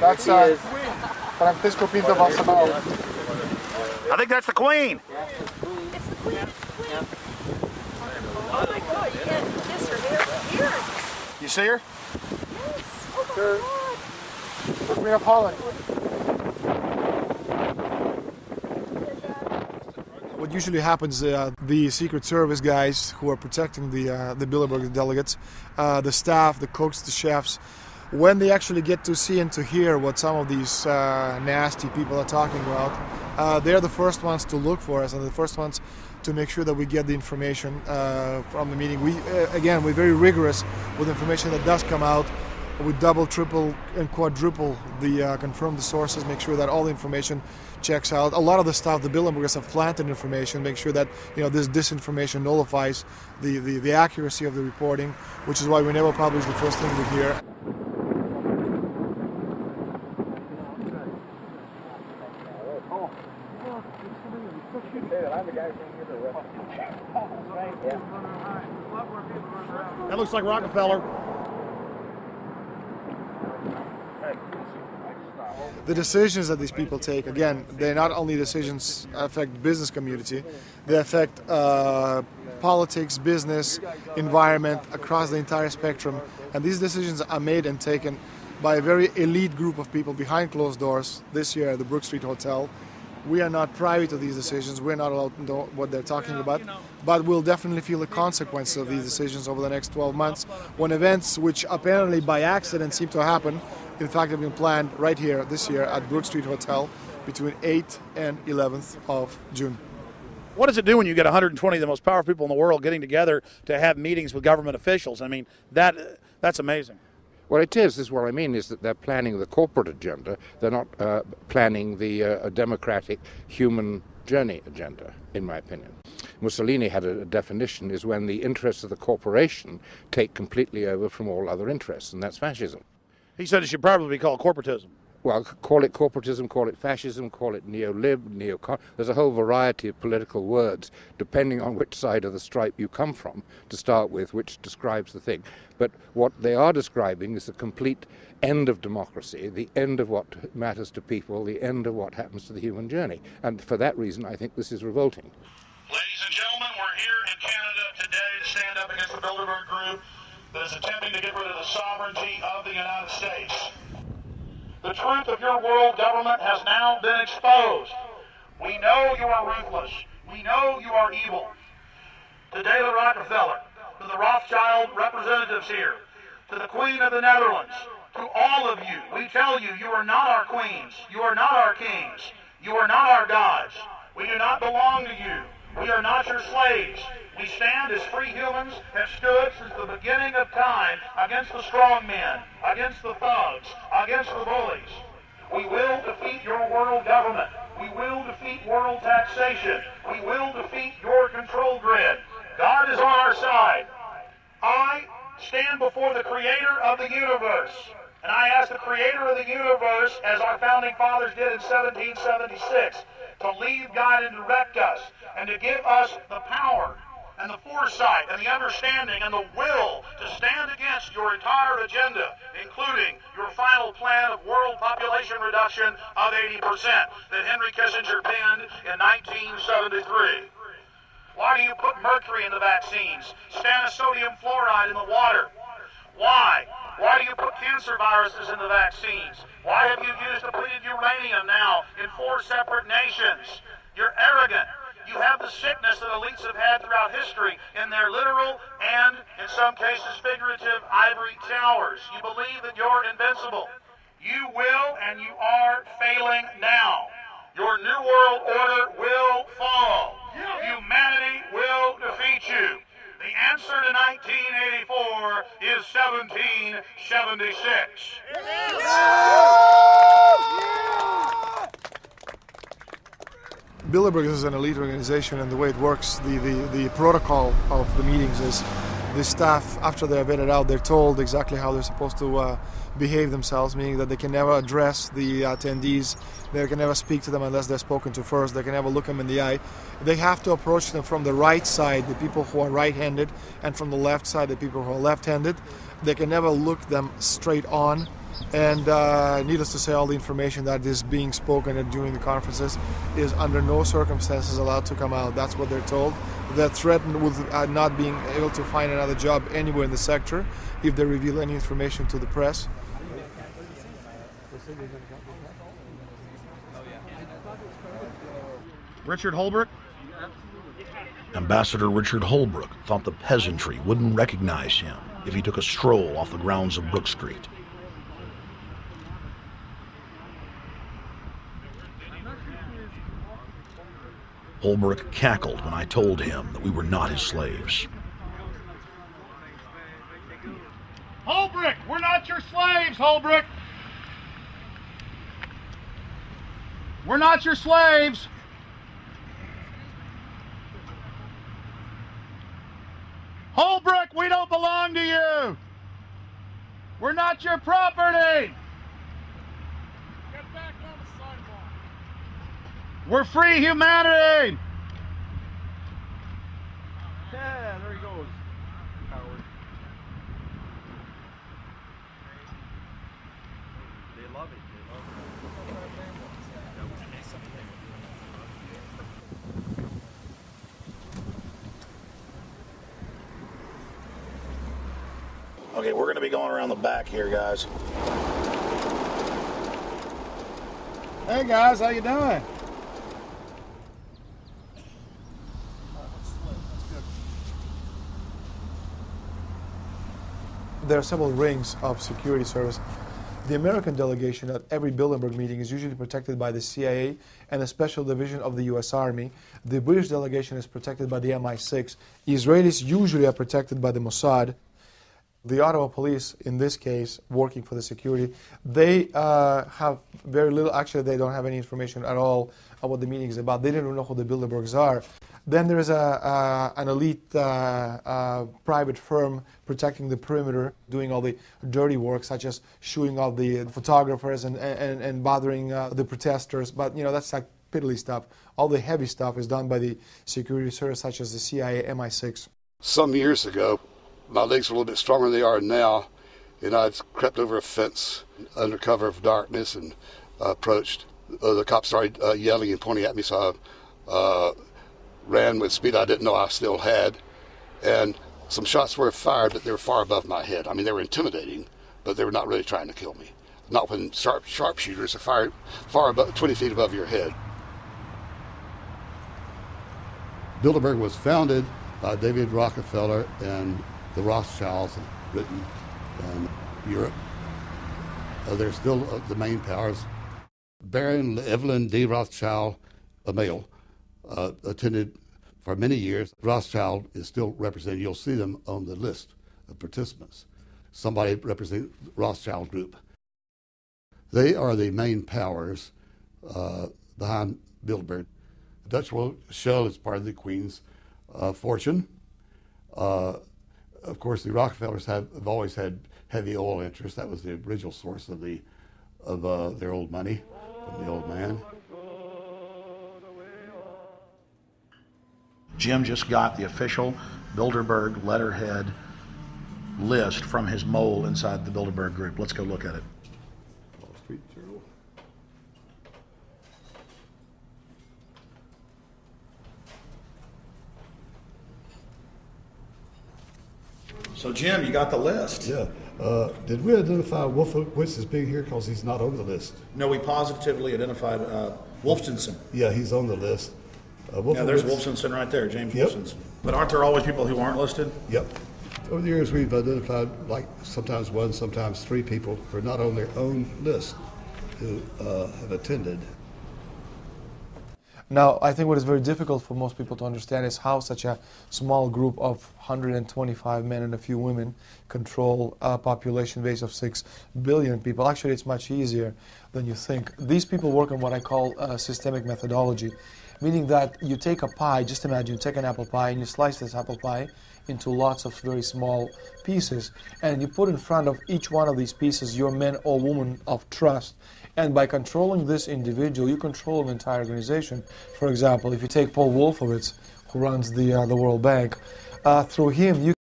That's Francisco Pinto Balsamao. I think that's the Queen. It's the Queen. Oh my God, you can't kiss her here. You see her? Yes. Oh my God. The Queen of Holland. What usually happens, the Secret Service guys who are protecting the Bilderberg delegates, the staff, the cooks, the chefs, when they actually get to see and to hear what some of these nasty people are talking about, they're the first ones to look for us and the first ones to make sure that we get the information from the meeting. We're very rigorous with information that does come out. We double, triple, and quadruple confirm the sources, make sure that all the information checks out. A lot of the stuff, the Bilderbergers have planted information, make sure that this disinformation nullifies the accuracy of the reporting, which is why we never publish the first thing we hear. That looks like Rockefeller. The decisions that these people take, again, they're not only decisions affect business community, they affect politics, business, environment, across the entire spectrum. And these decisions are made and taken by a very elite group of people behind closed doors this year at the Brook Street Hotel. We are not privy to these decisions, we're not allowed to know what they're talking about, but we'll definitely feel the consequences of these decisions over the next 12 months when events which apparently by accident seem to happen, in fact have been planned right here this year at Brook Street Hotel between 8th and 11th of June. What does it do when you get 120 of the most powerful people in the world getting together to have meetings with government officials? I mean, that's amazing. Well, it is. This is what I mean, is that they're planning the corporate agenda. They're not planning the democratic human journey agenda, in my opinion. Mussolini had a definition, is when the interests of the corporation take completely over from all other interests, and that's fascism. He said it should probably be called corporatism. Well, call it corporatism, call it fascism, call it neo-lib, neo-con. There's a whole variety of political words, depending on which side of the stripe you come from, to start with, which describes the thing. But what they are describing is the complete end of democracy, the end of what matters to people, the end of what happens to the human journey. And for that reason, I think this is revolting. Ladies and gentlemen, we're here in Canada today to stand up against the Bilderberg group that is attempting to get rid of the sovereignty of the United States. The truth of your world government has now been exposed. We know you are ruthless. We know you are evil. To David Rockefeller, to the Rothschild representatives here, to the Queen of the Netherlands, to all of you, we tell you, you are not our queens. You are not our kings. You are not our gods. We do not belong to you. We are not your slaves. We stand as free humans, have stood since the beginning of time against the strong men, against the thugs, against the bullies. We will defeat your world government. We will defeat world taxation. We will defeat your control grid. God is on our side. I stand before the creator of the universe, and I ask the creator of the universe, as our founding fathers did in 1776, to lead, guide, and direct us, and to give us the power and the foresight and the understanding and the will to stand against your entire agenda, including your final plan of world population reduction of 80% that Henry Kissinger penned in 1973. Why do you put mercury in the vaccines, sodium fluoride in the water? Why? Why do you put cancer viruses in the vaccines? Why have you used depleted uranium now in 4 separate nations? You're arrogant. You have the sickness that elites have had throughout history in their literal and, in some cases, figurative ivory towers. You believe that you're invincible. You will and you are failing now. Your New World Order will fall. Humanity will defeat you. The answer to 1984 is 1776. Bilderberg is an elite organization, and the way it works, the protocol of the meetings is the staff, after they're vetted out, they're told exactly how they're supposed to behave themselves, meaning that they can never address the attendees, they can never speak to them unless they're spoken to first, they can never look them in the eye. They have to approach them from the right side, the people who are right-handed, and from the left side, the people who are left-handed. They can never look them straight on. And needless to say, all the information that is being spoken during the conferences is under no circumstances allowed to come out. That's what they're told. They're threatened with not being able to find another job anywhere in the sector if they reveal any information to the press. Richard Holbrook? Ambassador Richard Holbrook thought the peasantry wouldn't recognize him if he took a stroll off the grounds of Brook Street. Holbrook cackled when I told him that we were not his slaves. Holbrook, we're not your slaves, Holbrook. We're not your slaves. Holbrook, we don't belong to you. We're not your property. Get back on the sidewalk. We're free humanity. Yeah, there he goes. Howard. They love it. Okay, we're going to be going around the back here, guys. Hey guys, how you doing? There are several rings of security service. The American delegation at every Bilderberg meeting is usually protected by the CIA and a special division of the US Army. The British delegation is protected by the MI6. Israelis usually are protected by the Mossad. The Ottawa police, in this case, working for the security, they have very little, actually they don't have any information at all on what the meeting is about. They don't know who the Bilderbergs are. Then there is an elite private firm protecting the perimeter, doing all the dirty work, such as shooing off the photographers and bothering the protesters. But, you know, that's like piddly stuff. All the heavy stuff is done by the security service, such as the CIA, MI6. Some years ago, my legs were a little bit stronger than they are now, and I'd crept over a fence under cover of darkness and approached. The cops started yelling and pointing at me, so I ran with speed I didn't know I still had, and some shots were fired, but they were far above my head. I mean, they were intimidating, but they were not really trying to kill me. Not when sharpshooters are fired far above, 20 feet above your head. Bilderberg was founded by David Rockefeller and the Rothschilds in Britain and Europe. They're still the main powers. Baron Evelyn D. Rothschild, a male, attended for many years. Rothschild is still represented. You'll see them on the list of participants. Somebody representing the Rothschild group. They are the main powers behind Bilderberg. The Dutch Shell is part of the Queen's fortune. Of course, the Rockefellers have always had heavy oil interests. That was the original source of their old money from the old man. Jim just got the official Bilderberg letterhead list from his mole inside the Bilderberg group. Let's go look at it. Wall Street Journal. So, Jim, you got the list. Yeah. Did we identify Wolfowitz as being here because he's not on the list? No, we positively identified Wolfenson. Yeah, he's on the list. Yeah, there's Wolfenson right there, James Yep. Wolfenson. But aren't there always people who aren't listed? Yep. Over the years, we've identified like sometimes one, sometimes three people who are not on their own list who have attended. Now, I think what is very difficult for most people to understand is how such a small group of 125 men and a few women control a population base of 6 billion people. Actually, it's much easier than you think. These people work on what I call systemic methodology, meaning that you take a pie, just imagine you take an apple pie and you slice this apple pie into lots of very small pieces, and you put in front of each one of these pieces your man or woman of trust. And by controlling this individual, you control an entire organization. For example, if you take Paul Wolfowitz, who runs the World Bank, through him you